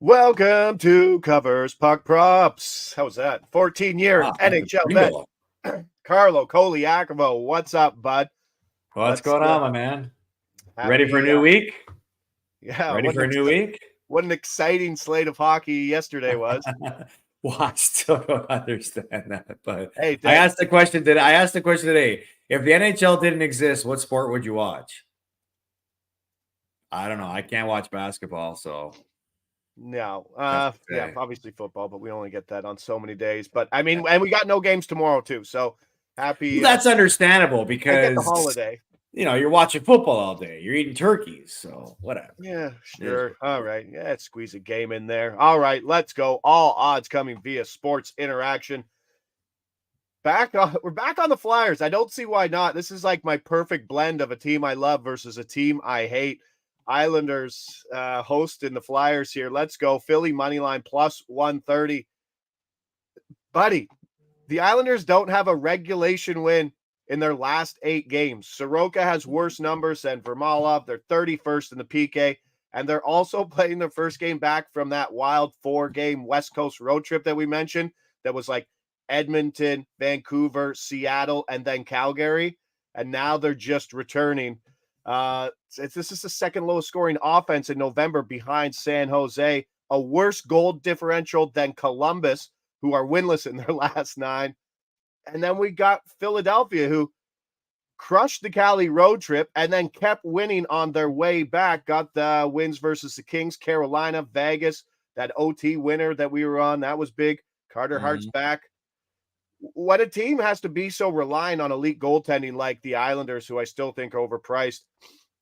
Welcome to Covers Puck Props. How was that? 14-year That's a NHL vet, primo. Carlo Colaiacovo. What's up, bud? What's Let's going on, my man? Ready for a happy. new week? Yeah, Ready for a new week? what an exciting slate of hockey yesterday was. Well, I still don't understand that, but Hey, I asked the question today. If the NHL didn't exist, what sport would you watch? I don't know. I can't watch basketball, so no, tough to yeah, say. obviously football, but we only get that on so many days. But I mean, and we got no games tomorrow too. So Well, happy. that's understandable I get the because holiday. you're watching football all day. You're eating turkeys, so whatever. Yeah, It is sure. what All it is. right. Yeah, let's squeeze a game in there. All right, let's go. All odds coming via Sports Interaction. We're back on the Flyers. I don't see why not. This is like my perfect blend of a team I love versus a team I hate. Islanders hosting the Flyers here. Let's go. Philly money line plus 130. Buddy, the Islanders don't have a regulation win in their last 8 games. Soroka has worse numbers than Vermalov. They're 31st in the PK, and they're also playing their first game back from that wild 4-game West Coast road trip that we mentioned that was like Edmonton, Vancouver, Seattle, and then Calgary. And now they're just returning. This is the second lowest scoring offense in November behind San Jose, a worse goal differential than Columbus, who are winless in their last 9. And then we got Philadelphia, who crushed the Cali road trip and then kept winning on their way back. Got the wins versus the Kings, Carolina, Vegas, that OT winner that we were on. That was big. Carter Hart's back. What a team has to be so reliant on elite goaltending like the Islanders, who I still think are overpriced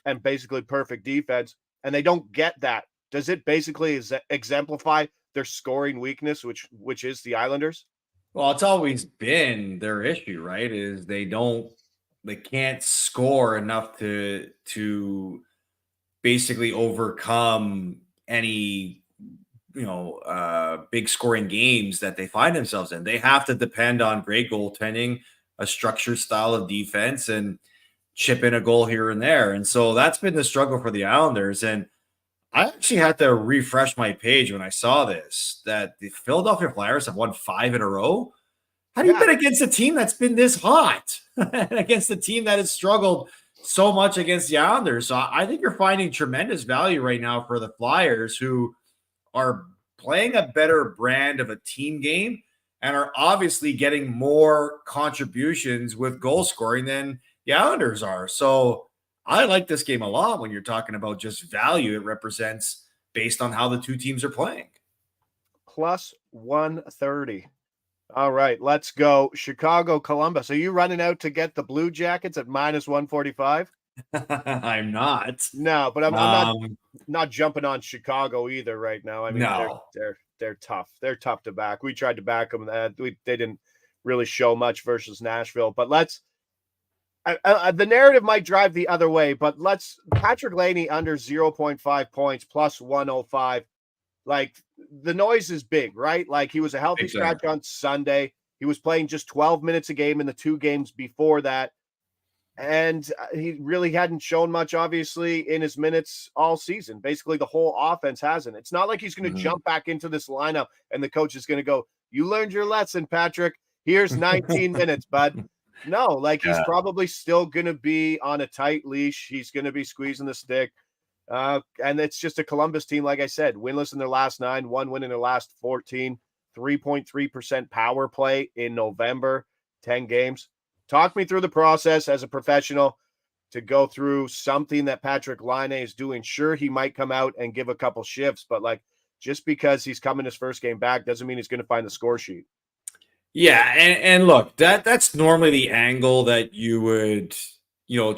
and basically perfect defense, and they don't get that. Does it basically exemplify their scoring weakness, which is the Islanders? Well, it's always been their issue, right? Is they can't score enough to basically overcome any big scoring games that they find themselves in. They have to depend on great goaltending, a structured style of defense, and chip in a goal here and there. And so that's been the struggle for the Islanders. And I actually had to refresh my page when I saw this that the Philadelphia Flyers have won 5 in a row. How do you Yeah. bet against a team that's been this hot and against a team that has struggled so much against the Islanders? So I think you're finding tremendous value right now for the Flyers, who are playing a better brand of a team game and are obviously getting more contributions with goal scoring than the Islanders are. So I like this game a lot when you're talking about just value it represents based on how the two teams are playing. Plus 130. All right, let's go. Chicago, Columbus. Are you running out to get the Blue Jackets at minus 145? I'm not. No, but I'm not jumping on Chicago either right now. I mean, No. they're tough. They're tough to back. We tried to back them. They didn't really show much versus Nashville. But the narrative might drive the other way. But Patrick Laney under 0.5 points plus 105. Like, the noise is big, right? Like, he was a healthy scratch on Sunday. He was playing just 12 minutes a game in the 2 games before that. And he really hadn't shown much, obviously, in his minutes all season. Basically, the whole offense hasn't. It's not like he's going to jump back into this lineup and the coach is going to go, "You learned your lesson, Patrick. Here's 19 minutes, bud." No, like, he's probably still going to be on a tight leash. He's going to be squeezing the stick. And it's just a Columbus team, like I said, winless in their last 9, 1 win in their last 14, 3.3% power play in November, 10 games. Talk me through the process as a professional to go through something that Patrick Laine is doing. Sure, he might come out and give a couple shifts, but like, just because he's coming his first game back doesn't mean he's going to find the score sheet. Yeah, and look, that's normally the angle that you would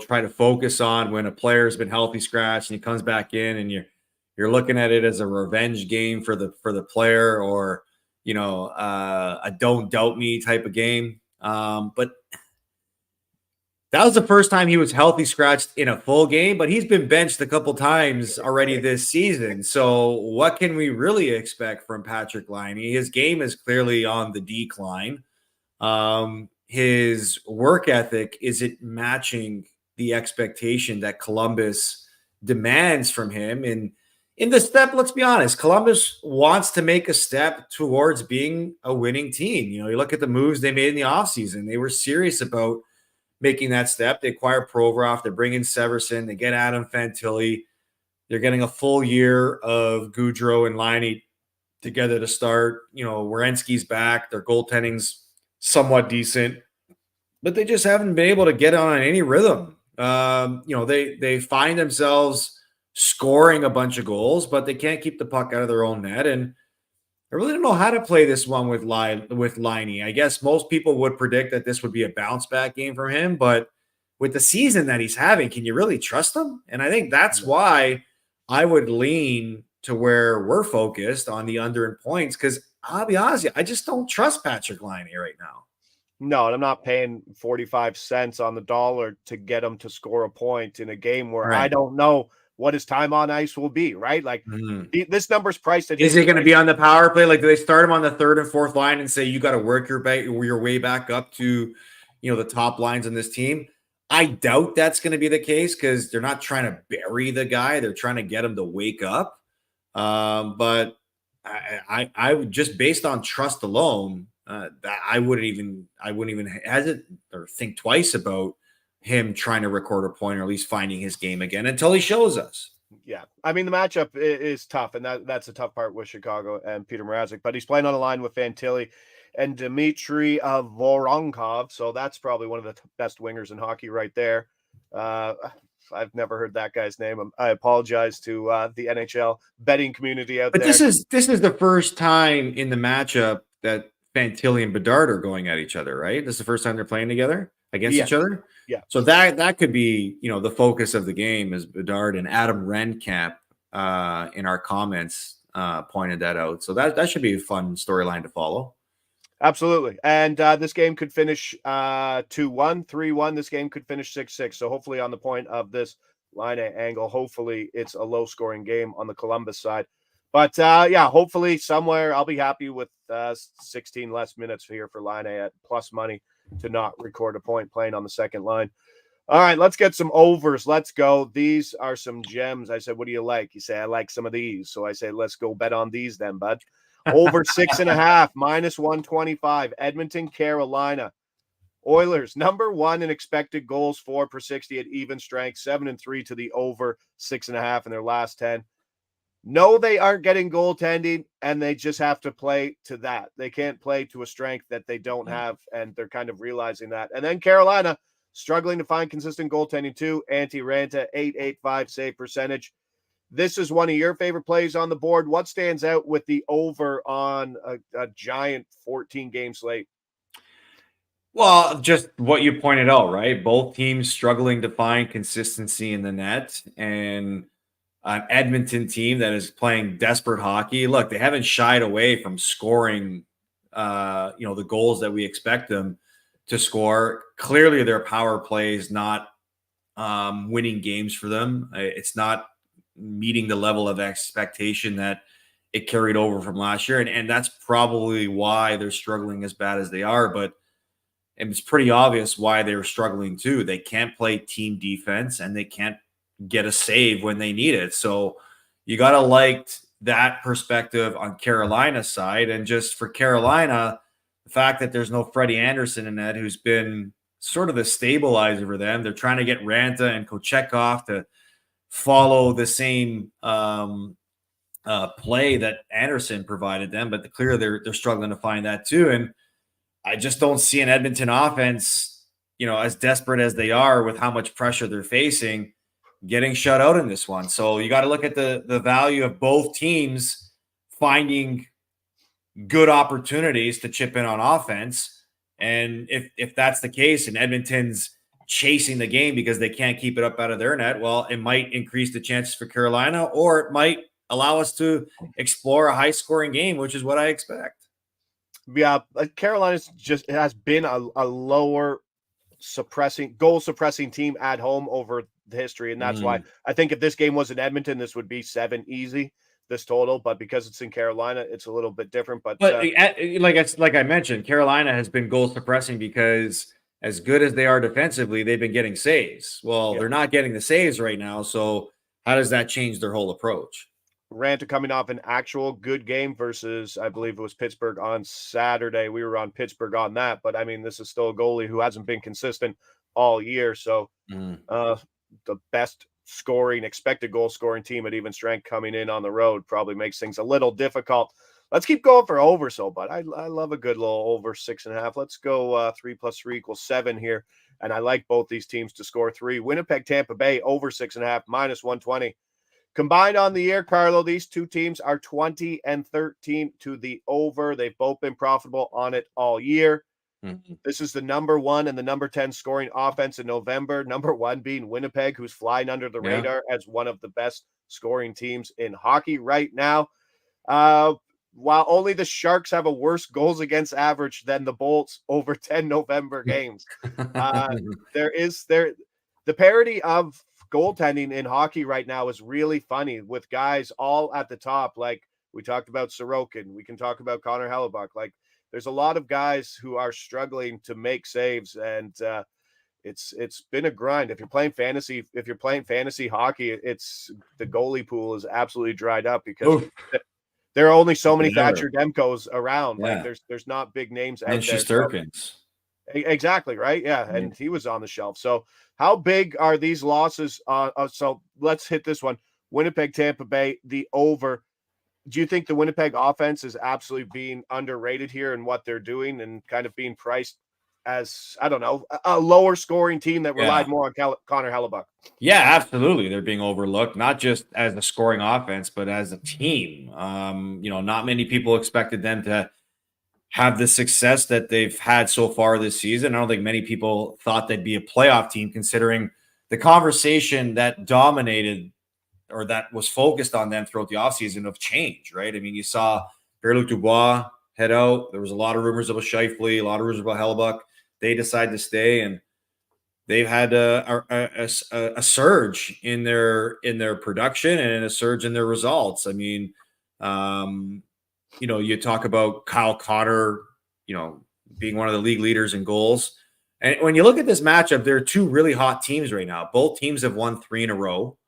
try to focus on when a player's been healthy scratch and he comes back in, and you're looking at it as a revenge game for the player, or a don't doubt me type of game. But that was the first time he was healthy scratched in a full game, but he's been benched a couple times already this season. So what can we really expect from Patrick Laine? His game is clearly on the decline. His work ethic isn't matching the expectation that Columbus demands from him. And in the step, let's be honest, Columbus wants to make a step towards being a winning team. You know, you look at the moves they made in the offseason. They were serious about making that step. They acquire Provorov, they bring in Severson, they get Adam Fantilli. They're getting a full year of Goudreau and Laine together to start. You know, Werenski's back. Their goaltending's somewhat decent, but they just haven't been able to get on any rhythm. You know, they find themselves scoring a bunch of goals, but they can't keep the puck out of their own net. And I really don't know how to play this one with Laine. I guess most people would predict that this would be a bounce back game for him, but with the season that he's having, can you really trust him? And I think that's why I would lean to where we're focused on the under in points, because I'll be honest with you, I just don't trust Patrick Laine right now. No, and I'm not paying 45 cents on the dollar to get him to score a point in a game where I don't know what his time on ice will be, right? Like this number's priced at. Is he going to be on the power play? Like, do they start him on the third and fourth line and say you got to work your way back up to, you know, the top lines on this team? I doubt that's going to be the case because they're not trying to bury the guy; they're trying to get him to wake up. But I would just based on trust alone, that I wouldn't even hesitate or think twice about him trying to record a point or at least finding his game again until he shows us. Yeah. I mean, the matchup is tough, and that's the tough part with Chicago and Peter Mrazek, but he's playing on a line with Fantilli and Dmitry Voronkov. So that's probably one of the best wingers in hockey right there. I've never heard that guy's name. I apologize to the NHL betting community out there. But this is the first time in the matchup that Fantilli and Bedard are going at each other, right? This is the first time they're playing together against each other. Yeah. So that could be, you know, the focus of the game is Bedard, and Adam Renkamp in our comments pointed that out. So that should be a fun storyline to follow. Absolutely. And this game could finish 2-1, 3-1. This game could finish 6-6. So hopefully on the point of this line angle, hopefully it's a low scoring game on the Columbus side. But yeah, hopefully somewhere I'll be happy with 16 less minutes here for Laine at plus money to not record a point playing on the second line. All right, let's get some overs. Let's go. These are some gems. I said, what do you like? You say, I like some of these. So I say, let's go bet on these then, bud. Over 6.5, minus 125. Edmonton, Carolina. Oilers, number one in expected goals for per 60 at even strength, 7-3 to the over 6.5 in their last 10. No, they aren't getting goaltending, and they just have to play to that. They can't play to a strength that they don't have, and they're kind of realizing that. And then Carolina, struggling to find consistent goaltending too. Antti Raanta, 8.85 save percentage. This is one of your favorite plays on the board. What stands out with the over on a giant 14-game slate? Well, just what you pointed out, right? Both teams struggling to find consistency in the net, and an Edmonton team that is playing desperate hockey. Look, they haven't shied away from scoring, the goals that we expect them to score. Clearly, their power play is not winning games for them. It's not meeting the level of expectation that it carried over from last year. And that's probably why they're struggling as bad as they are. But it's pretty obvious why they're struggling too. They can't play team defense, and they can't get a save when they need it. So you got to like that perspective on Carolina's side. And just for Carolina, the fact that there's no Freddie Anderson in that, who's been sort of the stabilizer for them. They're trying to get Raanta and Kochetkov to follow the same play that Anderson provided them, but clearly they're struggling to find that too. And I just don't see an Edmonton offense, as desperate as they are with how much pressure they're facing, getting shut out in this one. So you got to look at the value of both teams finding good opportunities to chip in on offense. And if that's the case and Edmonton's chasing the game because they can't keep it up out of their net, well, it might increase the chances for Carolina, or it might allow us to explore a high scoring game, which is what I expect. Yeah, Carolina's just has been a lower goal suppressing team at home over the history, and that's why I think if this game was in Edmonton, this would be 7 easy, this total. But because it's in Carolina, it's a little bit different. But like I mentioned, Carolina has been goal suppressing because as good as they are defensively, they've been getting saves. Well, they're not getting the saves right now, so how does that change their whole approach? Ranta coming off an actual good game versus, I believe it was Pittsburgh on Saturday. We were on Pittsburgh on that, but I mean, this is still a goalie who hasn't been consistent all year. So the best scoring, expected goal scoring team at even strength coming in on the road probably makes things a little difficult. Let's keep going for over, but I love a good little over 6.5. Let's go 3 + 3 = 7 here. And I like both these teams to score 3. Winnipeg, Tampa Bay, over 6.5, -120. Combined on the year, Carlo, these two teams are 20 and 13 to the over. They've both been profitable on it all year. This is the number 1 and the number 10 scoring offense in November. Number 1 being Winnipeg, who's flying under the radar as one of the best scoring teams in hockey right now. While only the Sharks have a worse goals against average than the Bolts over 10 November games. The parity of goaltending in hockey right now is really funny with guys all at the top. Like we talked about Sorokin, we can talk about Connor Hellebuck. Like there's a lot of guys who are struggling to make saves, and it's been a grind. If you're playing fantasy hockey, it's the goalie pool is absolutely dried up because there are only so many Thatcher Demkos around. Like there's not big names out there. Shesterkins. Exactly, right? Yeah, and he was on the shelf. So how big are these losses? So let's hit this one. Winnipeg, Tampa Bay, the over. Do you think the Winnipeg offense is absolutely being underrated here in what they're doing and kind of being priced as, I don't know, a lower scoring team that relied more on Connor Hellebuck? Yeah, absolutely. They're being overlooked, not just as a scoring offense, but as a team. Not many people expected them to have the success that they've had so far this season. I don't think many people thought they'd be a playoff team, considering the conversation that dominated or that was focused on them throughout the offseason of change, right? I mean, you saw Pierre-Luc Dubois head out. There was a lot of rumors about Scheifele, a lot of rumors about Hellebuck. They decided to stay, and they've had a surge in their production and a surge in their results. I mean, you talk about Kyle Connor, being one of the league leaders in goals. And when you look at this matchup, there are two really hot teams right now. Both teams have won 3 in a row.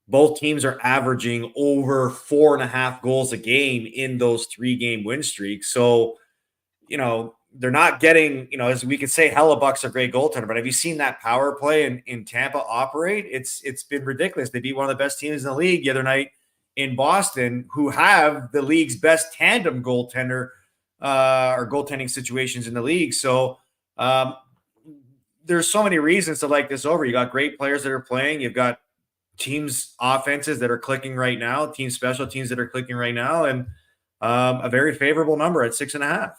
Both teams are averaging over 4.5 goals a game in those 3-game win streaks. So, they're not getting, as we could say, Hellebuck's a great goaltender, but have you seen that power play in Tampa operate? It's been ridiculous. They beat one of the best teams in the league the other night in Boston, who have the league's best tandem goaltender or goaltending situations in the league. So there's so many reasons to like this over. You got great players that are playing. You've got teams offenses that are clicking right now, team special teams that are clicking right now, and a very favorable number at 6.5.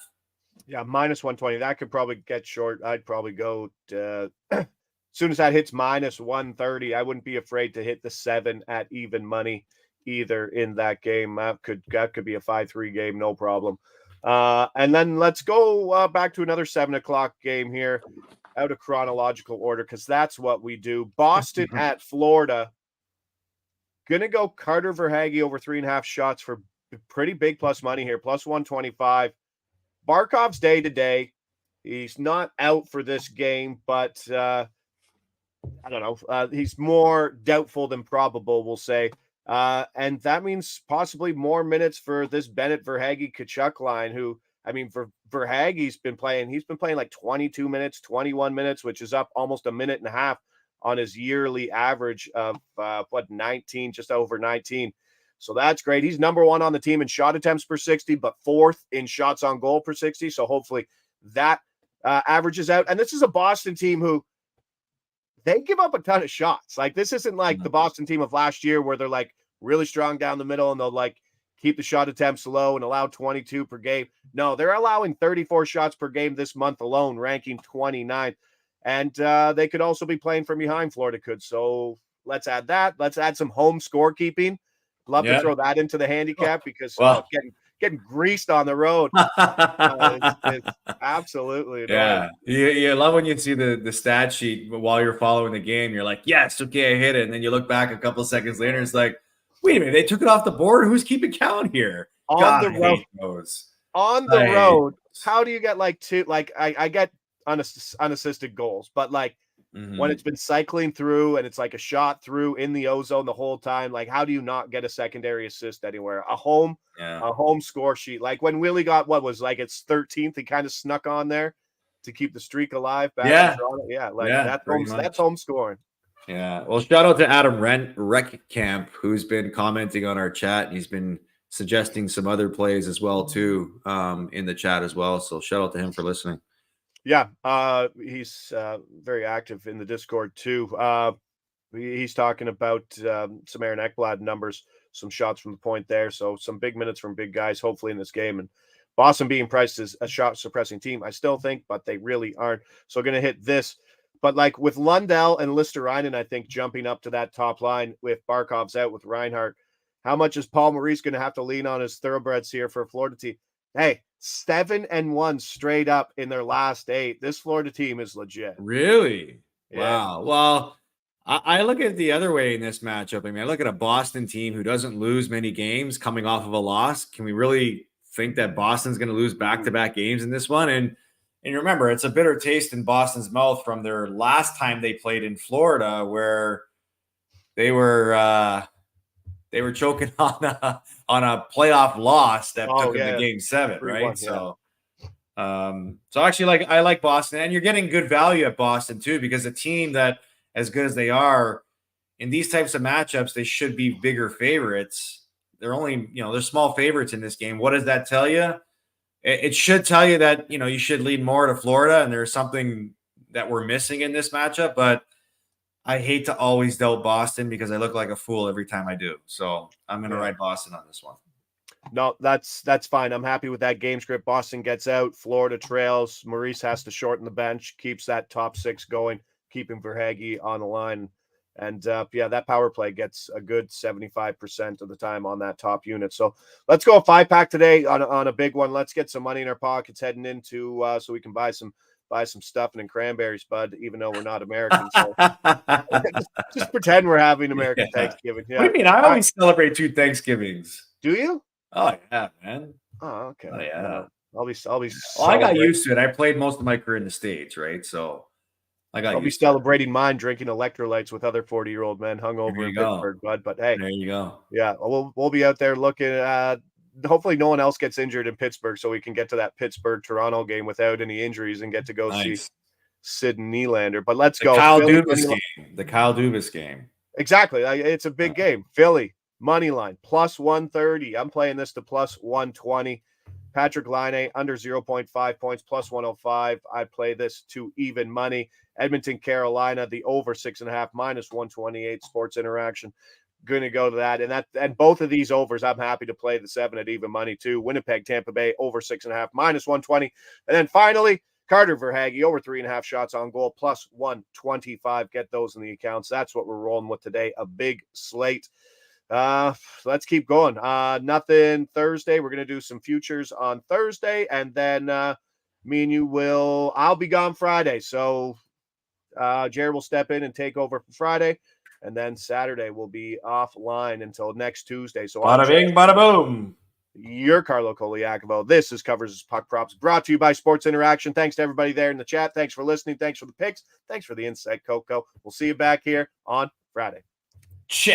Yeah, -120. That could probably get short. I'd probably go to, as soon as that hits -130, I wouldn't be afraid to hit the 7 at even money either in that game. That could be a 5-3 game, no problem. And then let's go back to another 7 o'clock game here, out of chronological order, because that's what we do. Boston at Florida. Gonna go Carter Verhaeghe over 3.5 shots for pretty big plus money here, +125. Barkov's day-to-day. He's not out for this game, but I don't know. He's more doubtful than probable, we'll say. And that means possibly more minutes for this Bennett Verhaeghe-Tkachuk line, who, I mean, for Verhaeghe, he's been playing like 22 minutes, 21 minutes, which is up almost a minute and a half on his yearly average of 19, just over 19. So that's great. He's number 1 on the team in shot attempts per 60, but 4th in shots on goal per 60. So hopefully that averages out. And this is a Boston team who they give up a ton of shots. Like this isn't like the Boston team of last year where they're like really strong down the middle and they'll like keep the shot attempts low and allow 22 per game. No, they're allowing 34 shots per game this month alone, ranking 29. And they could also be playing from behind, Florida could. So let's add that. Let's add some home scorekeeping. Love to throw that into the handicap because getting greased on the road. It's absolutely annoying. Yeah. You love when you see the stat sheet while you're following the game. You're like, yes, okay, I hit it. And then you look back a couple of seconds later, it's like, wait a minute, they took it off the board. Who's keeping count here? On the road, how do you get like 2? Like I get unassisted goals, but like when it's been cycling through and it's like a shot through in the ozone the whole time. Like, how do you not get a secondary assist anywhere? A home score sheet. Like when Willie got what was like its 13th, he kind of snuck on there to keep the streak alive back in Toronto. Yeah, like that's home scoring. Yeah. Well, shout out to Adam Reckcamp, who's been commenting on our chat, and he's been suggesting some other plays as well too, in the chat as well. So shout out to him for listening. Yeah, he's very active in the Discord too. He's talking about some Aaron Ekblad numbers, some shots from the point there. So some big minutes from big guys, hopefully in this game. And Boston being priced as a shot suppressing team, I still think, but they really aren't. So going to hit this. But like with Lundell and Listerinen, I think jumping up to that top line with Barkov's out with Reinhart, how much is Paul Maurice going to have to lean on his thoroughbreds here for a Florida team? Hey, 7-1 straight up in their last 8. This Florida team is legit. Really? Yeah. Wow. Well, I look at it the other way in this matchup. I mean, I look at a Boston team who doesn't lose many games coming off of a loss. Can we really think that Boston's going to lose back-to-back games in this one? And remember, it's a bitter taste in Boston's mouth from their last time they played in Florida, where they were choking on a playoff loss that took them to Game 7, right? So actually, I like Boston, and you're getting good value at Boston too, because a team that as good as they are in these types of matchups, they should be bigger favorites. They're only, they're small favorites in this game. What does that tell you? It should tell you that, you should lean more to Florida, and there's something that we're missing in this matchup, but I hate to always doubt Boston because I look like a fool every time I do. So I'm going to ride Boston on this one. No, that's fine. I'm happy with that game script. Boston gets out, Florida trails. Maurice has to shorten the bench, keeps that top 6 going, keeping Verhaeghe on the line. And that power play gets a good 75% of the time on that top unit. So let's go a 5-pack today on a big one. Let's get some money in our pockets heading into so we can buy some stuffing and cranberries, bud, even though we're not American. So just pretend we're having American Thanksgiving. Yeah. What do you mean? I always celebrate 2 Thanksgivings. Do you? Oh yeah, man. Oh, okay. Oh, yeah. No, I'll be well, I got used to it. I played most of my career in the States, right? So I'll be celebrating mine, drinking electrolytes with other 40-year-old men hungover in Pittsburgh, bud. But hey, there you go. Yeah, we'll be out there looking at. Hopefully, no one else gets injured in Pittsburgh, so we can get to that Pittsburgh-Toronto game without any injuries and get to go see Sid Nylander. But let's go. The Kyle Dubas game. Exactly. It's a big game. Philly, money line, plus 130. I'm playing this to plus 120. Patrick Laine, under 0.5 points, plus 105. I'd play this to even money. Edmonton, Carolina, the over 6.5, minus 128. Sports Interaction. Going to go to that. And both of these overs, I'm happy to play the 7 at even money too. Winnipeg, Tampa Bay, over 6.5, minus 120. And then finally, Carter Verhaeghe, over 3.5 shots on goal, plus 125. Get those in the accounts. That's what we're rolling with today. A big slate. Let's keep going. Nothing Thursday. We're going to do some futures on Thursday. And then me and you I'll be gone Friday. So Jared will step in and take over for Friday. And then Saturday will be offline until next Tuesday. So bada bing, bada boom. You're Carlo Colaiacovo. This is Covers Puck Props, brought to you by Sports Interaction. Thanks to everybody there in the chat. Thanks for listening. Thanks for the picks. Thanks for the insight, Coco. We'll see you back here on Friday. Check.